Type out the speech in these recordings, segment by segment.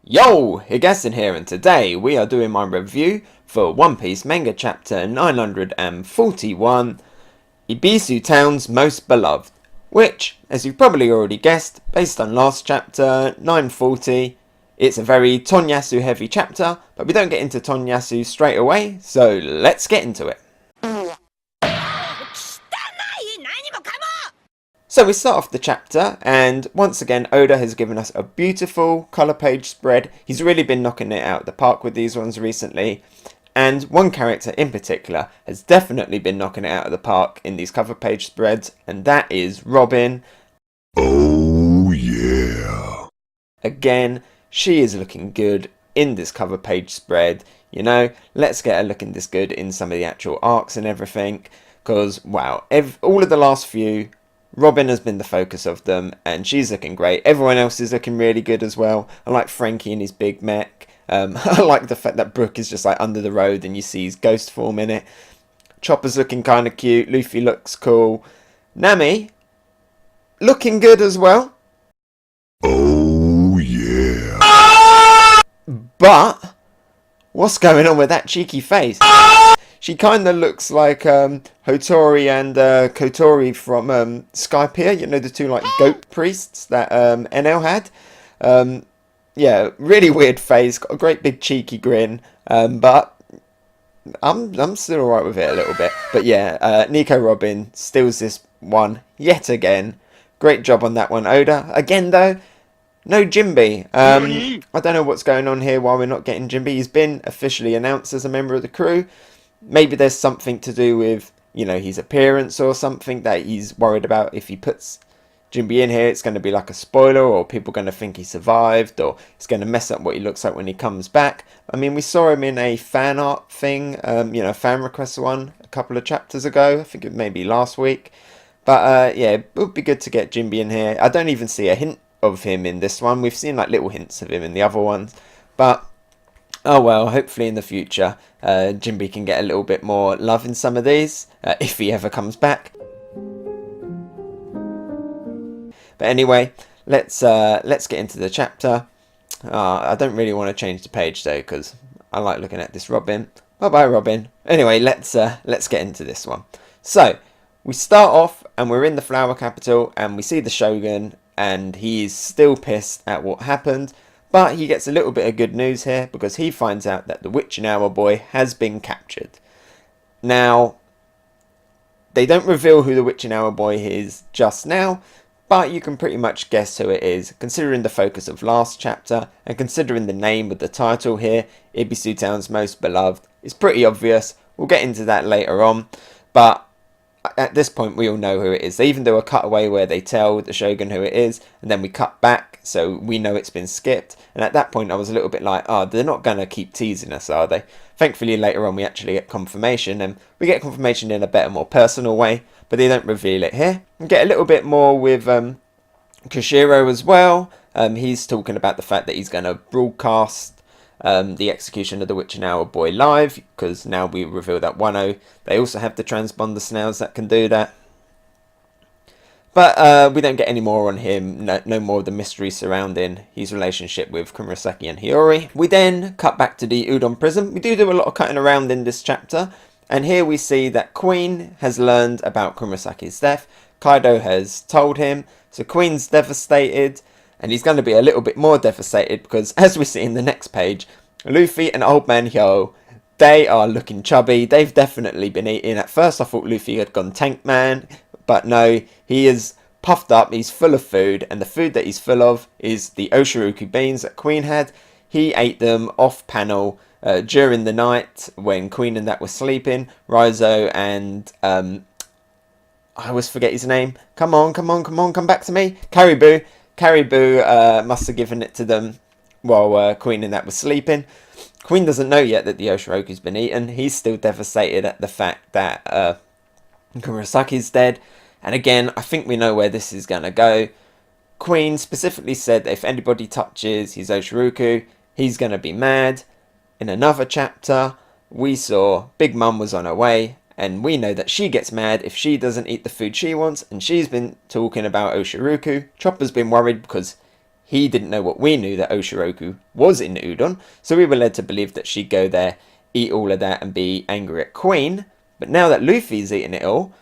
Yo, Hegassen here, and today we are doing my review for One Piece Manga Chapter 941, Ebisu Town's Most Beloved, which, as you've probably already guessed, based on last chapter 940, it's a very Tonoyasu heavy chapter, but we don't get into Tonoyasu straight away, so let's get into it. So we start off the chapter, and once again Oda has given us a beautiful colour page spread. He's really been knocking it out of the park with these ones recently, and one character in particular has definitely been knocking it out of the park in these cover page spreads, and that is Robin. Oh yeah. Again, she is looking good in this cover page spread. You know, let's get her looking this good in some of the actual arcs and everything, because wow, all of the last few, Robin has been the focus of them, and she's looking great. Everyone else is looking really good as well. I like Frankie and his big mech. I like the fact that Brook is just like under the road and you see his ghost form in it. Chopper's looking kind of cute. Luffy looks cool. Nami, looking good as well. Oh yeah. But what's going on with that cheeky face? She kind of looks like Hotori and Kotori from Skypiea. You know, the two like goat priests that NL had. Yeah, really weird face. Got a great big cheeky grin. But I'm still alright with it a little bit. But yeah, Nico Robin steals this one yet again. Great job on that one, Oda. Again though, no Jinbe. I don't know what's going on here why we're not getting Jinbe. He's been officially announced as a member of the crew. Maybe there's something to do with, you know, his appearance or something that he's worried about. If he puts Jinbe in here, it's going to be like a spoiler, or people are going to think he survived, or it's going to mess up what he looks like when he comes back. I mean, we saw him in a fan art thing, you know, fan request one a couple of chapters ago. I think it may be last week. But yeah, it would be good to get Jinbe in here. I don't even see a hint of him in this one. We've seen like little hints of him in the other ones. But oh well, hopefully in the future, Jinbe can get a little bit more love in some of these, if he ever comes back. But anyway, let's get into the chapter. I don't really want to change the page though, because I like looking at this Robin. Bye bye Robin. Anyway, let's get into this one. So we start off and we're in the Flower Capital and we see the Shogun, and he's still pissed at what happened. But he gets a little bit of good news here, because he finds out that the Witching Hour boy has been captured. Now, they don't reveal who the Witching Hour boy is just now, but you can pretty much guess who it is, considering the focus of last chapter, and considering the name of the title here, Ebisu Town's Most Beloved. It's pretty obvious. We'll get into that later on, but at this point we all know who it is. They even do a cutaway where they tell the Shogun who it is, and then we cut back so we know it's been skipped. And at that point I was a little bit like, oh, they're not going to keep teasing us, are they? Thankfully later on we actually get confirmation, and we get confirmation in a better, more personal way, but they don't reveal it here. We get a little bit more with Kyoshiro as well. He's talking about the fact that he's going to broadcast the execution of the Witching Hour boy live, because now we reveal that Wano, they also have the transponder snails that can do that. But we don't get any more on him, no more of the mystery surrounding his relationship with Kurosaki and Hiyori. We then cut back to the Udon prison. We do a lot of cutting around in this chapter, and here we see that Queen has learned about Kurosaki's death. Kaido has told him, so Queen's devastated. And he's going to be a little bit more devastated because, as we see in the next page, Luffy and Old Man Hyo, they are looking chubby. They've definitely been eating. At first I thought Luffy had gone Tank Man, but no, he is puffed up. He's full of food, and the food that he's full of is the oshiruko beans that Queen had. He ate them off panel during the night when Queen and that were sleeping. Raizo and I always forget his name. Come on, come back to me. Caribou must have given it to them while Queen and that was sleeping. Queen doesn't know yet that the oshiruko's been eaten. He's still devastated at the fact that Kurosaki's dead. And again, I think we know where this is going to go. Queen specifically said that if anybody touches his oshiruko, he's going to be mad. In another chapter, we saw Big Mum was on her way, and we know that she gets mad if she doesn't eat the food she wants, and she's been talking about oshiruko. Chopper's been worried because he didn't know what we knew, that Oshiruko was in Udon, so we were led to believe that she'd go there, eat all of that, and be angry at Queen. But now that Luffy's eaten it all,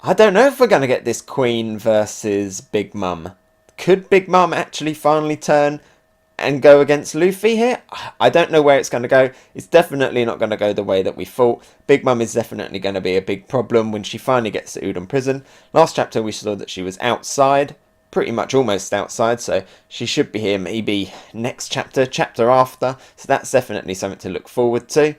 I don't know if we're going to get this Queen versus Big Mum. Could Big Mum actually finally turn and go against Luffy here? I don't know where it's going to go. It's definitely not going to go the way that we thought. Big Mum is definitely going to be a big problem when she finally gets to Udon Prison. Last chapter we saw that she was outside, pretty much almost outside, so she should be here maybe next chapter, chapter after, so that's definitely something to look forward to.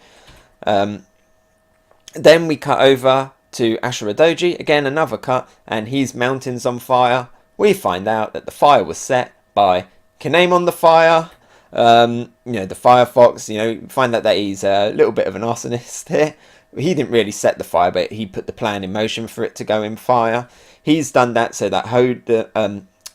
Then we cut over to Ashura Doji, again another cut, and his mountain's on fire. We find out that the fire was set by Kinemon the Fire, the Firefox. Find out that he's a little bit of an arsonist here. He didn't really set the fire, but he put the plan in motion for it to go in fire. He's done that so that Ashura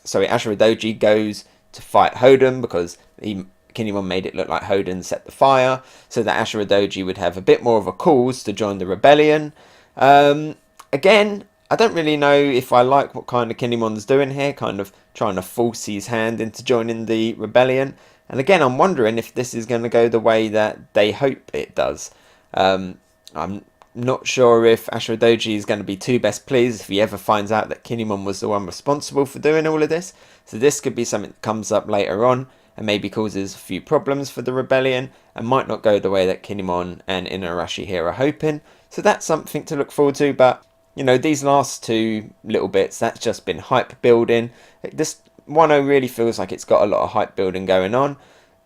Doji goes to fight Hoden, because Kinemon made it look like Hoden set the fire, so that Ashura Doji would have a bit more of a cause to join the rebellion. Again, I don't really know if I like what kind of Kinemon's doing here, kind of trying to force his hand into joining the rebellion. And again, I'm wondering if this is going to go the way that they hope it does. I'm not sure if Ashura Doji is going to be too best pleased if he ever finds out that Kinemon was the one responsible for doing all of this. So this could be something that comes up later on and maybe causes a few problems for the rebellion and might not go the way that Kinemon and Inuarashi here are hoping. So that's something to look forward to, but these last two little bits, that's just been hype building. This Wano really feels like it's got a lot of hype building going on,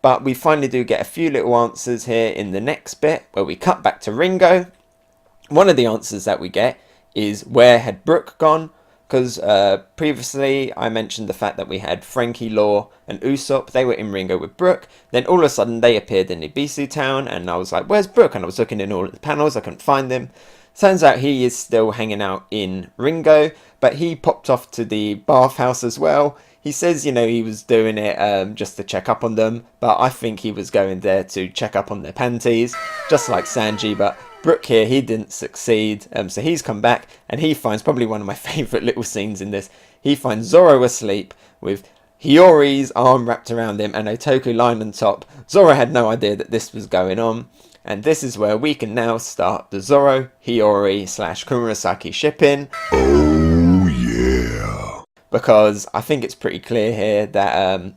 but we finally do get a few little answers here in the next bit where we cut back to Ringo. One of the answers that we get is, where had Brook gone? Because previously I mentioned the fact that we had Frankie, Law and Usopp. They were in Ringo with Brook. Then all of a sudden they appeared in Ebisu Town, and I was like, where's Brook? And I was looking in all of the panels, I couldn't find him. Turns out he is still hanging out in Ringo, but he popped off to the bathhouse as well. He says, he was doing it just to check up on them, but I think he was going there to check up on their panties, just like Sanji. But Brook here, he didn't succeed, so he's come back, and he finds probably one of my favourite little scenes in this. He finds Zoro asleep with Hiyori's arm wrapped around him and Otoku lying on top. Zoro had no idea that this was going on. And this is where we can now start the Zoro, Hiyori / Kurosaki shipping. Oh yeah. Because I think it's pretty clear here that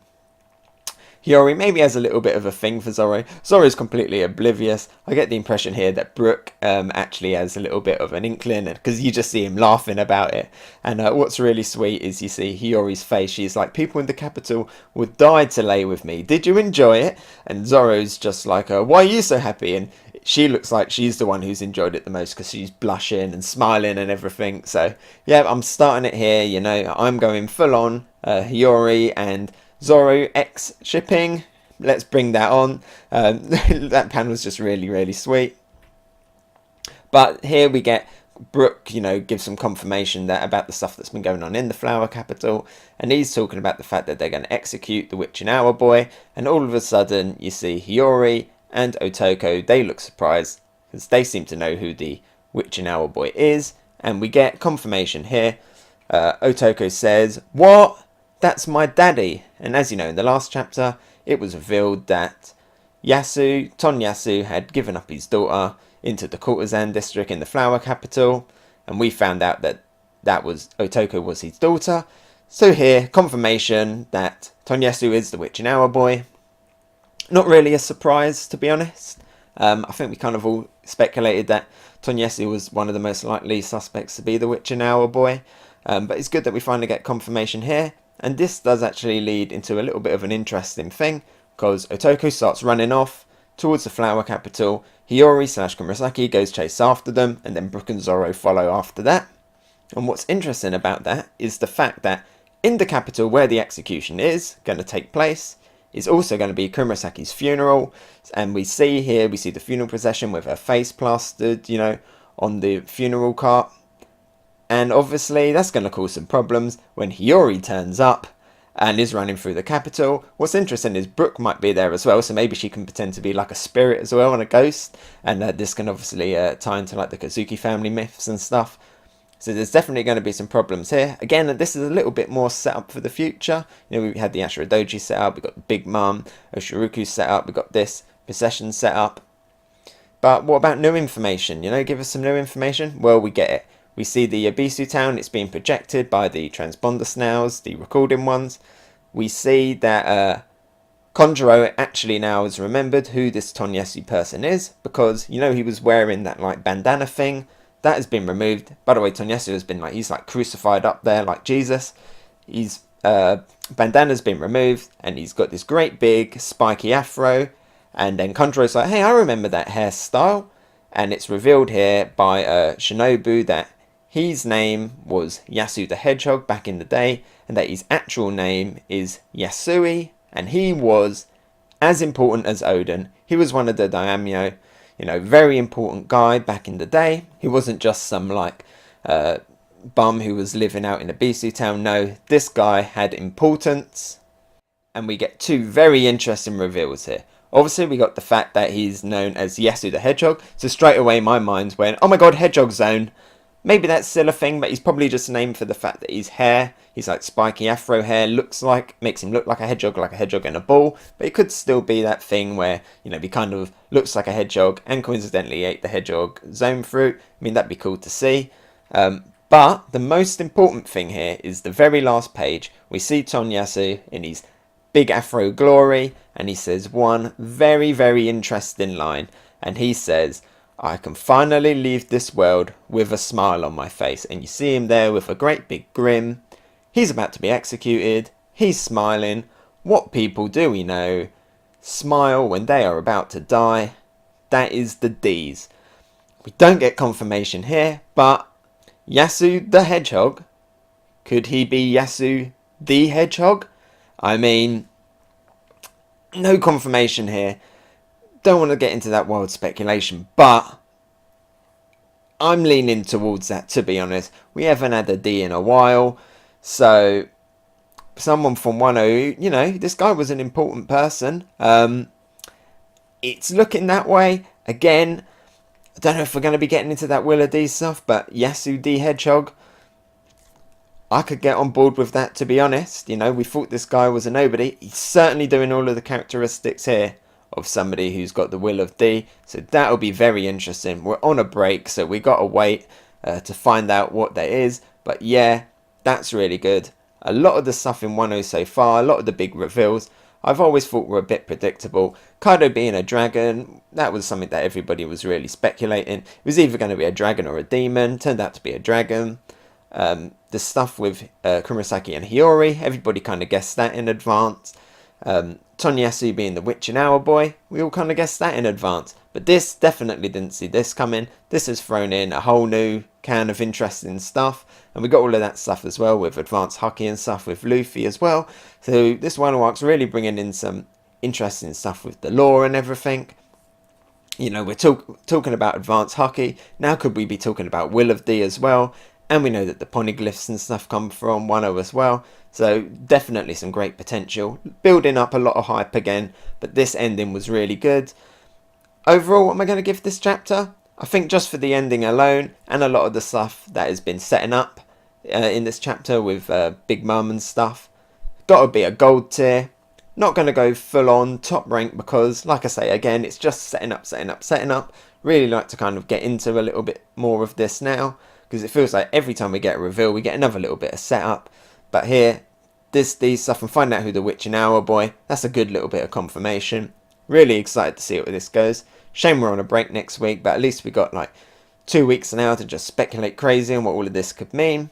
Hiyori maybe has a little bit of a thing for Zoro. Zoro's completely oblivious. I get the impression here that Brook actually has a little bit of an inkling, because you just see him laughing about it. And what's really sweet is you see Hiyori's face. She's like, people in the capital would die to lay with me. Did you enjoy it? And Zoro's just like, why are you so happy? And she looks like she's the one who's enjoyed it the most, because she's blushing and smiling and everything. So yeah, I'm starting it here. I'm going full on Hiyori and Zoro X shipping. Let's bring that on. That panel's just really, really sweet. But here we get Brook, give some confirmation that about the stuff that's been going on in the Flower Capital, and he's talking about the fact that they're going to execute the Witch and Hour Boy, and all of a sudden you see Hiyori and Otoko. They look surprised because they seem to know who the Witch and Hour Boy is, and we get confirmation here. Otoko says, "What? That's my daddy." And as you know, in the last chapter, it was revealed that Tonoyasu had given up his daughter into the courtesan district in the Flower Capital, and we found out that Otoko was his daughter. So here, confirmation that Tonoyasu is the Witch and Hour Boy. Not really a surprise, to be honest. I think we kind of all speculated that Tonoyasu was one of the most likely suspects to be the Witch and Hour Boy. But it's good that we finally get confirmation here. And this does actually lead into a little bit of an interesting thing, because Otoko starts running off towards the Flower Capital. Hiyori / Kurosaki goes chase after them, and then Brook and Zoro follow after that. And what's interesting about that is the fact that in the capital where the execution is going to take place is also going to be Kurosaki's funeral. And we see the funeral procession with her face plastered, on the funeral cart. And obviously that's going to cause some problems when Hiyori turns up and is running through the capital. What's interesting is Brook might be there as well, so maybe she can pretend to be like a spirit as well and a ghost. And this can obviously tie into like the Kazuki family myths and stuff. So there's definitely going to be some problems here. Again, this is a little bit more set up for the future. You know, we had the Ashura Doji set up, we've got the Big Mom, oshiruko set up, we've got this procession set up. But what about new information? You know, give us some new information? Well, we get it. We see the Ebisu Town, it's being projected by the transponder snails, the recording ones. We see that Konjuro actually now has remembered who this Tonoyasu person is, because, you know, he was wearing that, like, bandana thing. That has been removed. By the way, Tonoyasu has been, like, he's, like, crucified up there like Jesus. His bandana's been removed, and he's got this great big spiky afro. And then Konjuro's like, hey, I remember that hairstyle. And it's revealed here by Shinobu that his name was Yasu the Hedgehog back in the day, and that his actual name is Yasui, and he was as important as Oden. He was one of the daimyo, you know, very important guy back in the day. He wasn't just some, like, bum who was living out in Ebisu Town. No, this guy had importance. And we get two very interesting reveals here. Obviously, we got the fact that he's known as Yasu the Hedgehog. So straight away, my mind went, oh my god, Hedgehog Zone. Maybe that's still a thing, but he's probably just named for the fact that his hair, his like spiky afro hair, makes him look like a hedgehog in a ball. But it could still be that thing where, you know, he kind of looks like a hedgehog and coincidentally ate the Hedgehog Zone fruit. I mean, that'd be cool to see. But the most important thing here is the very last page. We see Tonoyasu in his big afro glory, and he says one very, very interesting line. And he says, I can finally leave this world with a smile on my face. And you see him there with a great big grin. He's about to be executed. He's smiling. What people do we know smile when they are about to die? That is the D's. We don't get confirmation here, but Yasu the Hedgehog, could he be Yasu the Hedgehog? I mean, no confirmation here. Don't want to get into that wild speculation, but I'm leaning towards that, to be honest. We haven't had a D in a while, so someone from Wano, you know, this guy was an important person. It's looking that way. Again, I don't know if we're going to be getting into that Willa D stuff, but Yasu D Hedgehog, I could get on board with that, to be honest. You know, we thought this guy was a nobody. He's certainly doing all of the characteristics here of somebody who's got the will of D. So that'll be very interesting. We're on a break, so we got to wait to find out what that is. But yeah, that's really good. A lot of the stuff in 1.0 so far, a lot of the big reveals, I've always thought were a bit predictable. Kaido being a dragon, that was something that everybody was really speculating. It was either going to be a dragon or a demon. Turned out to be a dragon. The stuff with Kurosaki and Hiyori, everybody kind of guessed that in advance. Tonoyasu being the witch and hour boy, we all kind of guessed that in advance. But this, definitely didn't see this coming. This has thrown in a whole new can of interesting stuff. And we got all of that stuff as well with advanced hockey and stuff with Luffy as well. So this one arc's really bringing in some interesting stuff with the lore and everything. You know, we're talking about advanced hockey. Now could we be talking about Will of D as well? And we know that the poneglyphs and stuff come from Wano as well. So definitely some great potential. Building up a lot of hype again. But this ending was really good. Overall, what am I going to give this chapter? I think just for the ending alone and a lot of the stuff that has been setting up in this chapter with Big Mum and stuff. Got to be a gold tier. Not going to go full on top rank because, like I say, again, it's just setting up. Really like to kind of get into a little bit more of this now. Because it feels like every time we get a reveal, we get another little bit of setup. But here, these stuff and find out who the witch and hour boy, that's a good little bit of confirmation. Really excited to see where this goes. Shame we're on a break next week, but at least we got like 2 weeks now to just speculate crazy on what all of this could mean.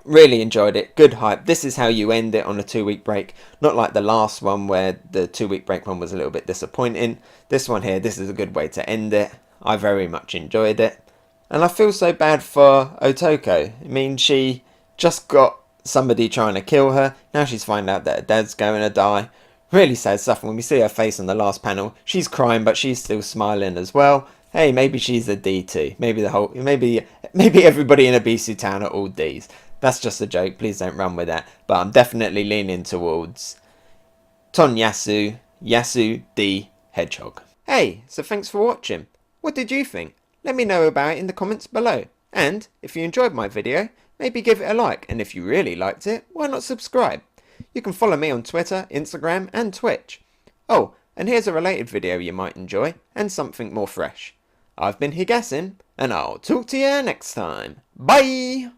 Really enjoyed it. Good hype. This is how you end it on a 2-week break. Not like the last one where the 2-week break one was a little bit disappointing. This one here, this is a good way to end it. I very much enjoyed it. And I feel so bad for Otoko. I mean, she just got somebody trying to kill her. Now she's finding out that her dad's going to die. Really sad stuff. When we see her face on the last panel, she's crying, but she's still smiling as well. Hey, maybe she's a D too. Maybe everybody in Ebisu Town are all Ds. That's just a joke. Please don't run with that. But I'm definitely leaning towards Tonoyasu, Yasu D Hedgehog. Hey, so thanks for watching. What did you think? Let me know about it in the comments below. And if you enjoyed my video, maybe give it a like, and if you really liked it, why not subscribe? You can follow me on Twitter, Instagram and Twitch. Oh, and here's a related video you might enjoy, and something more fresh. I've been Hegassen, and I'll talk to you next time. Bye!